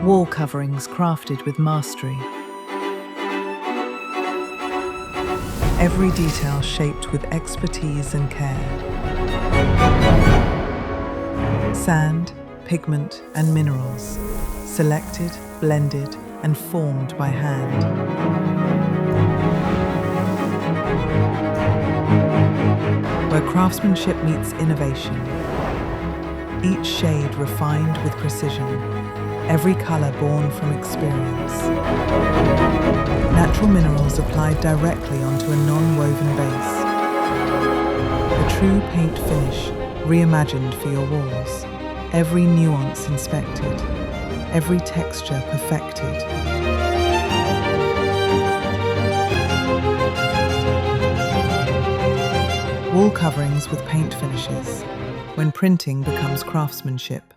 Wall coverings crafted with mastery. Every detail shaped with expertise and care. Sand, pigment, and minerals, selected, blended, and formed by hand. Where craftsmanship meets innovation, each shade refined with precision, every color born from experience. Natural minerals applied directly onto a non-woven base. A true paint finish reimagined for your walls, every nuance inspected, every texture perfected. Wall coverings with paint finishes, when printing becomes craftsmanship.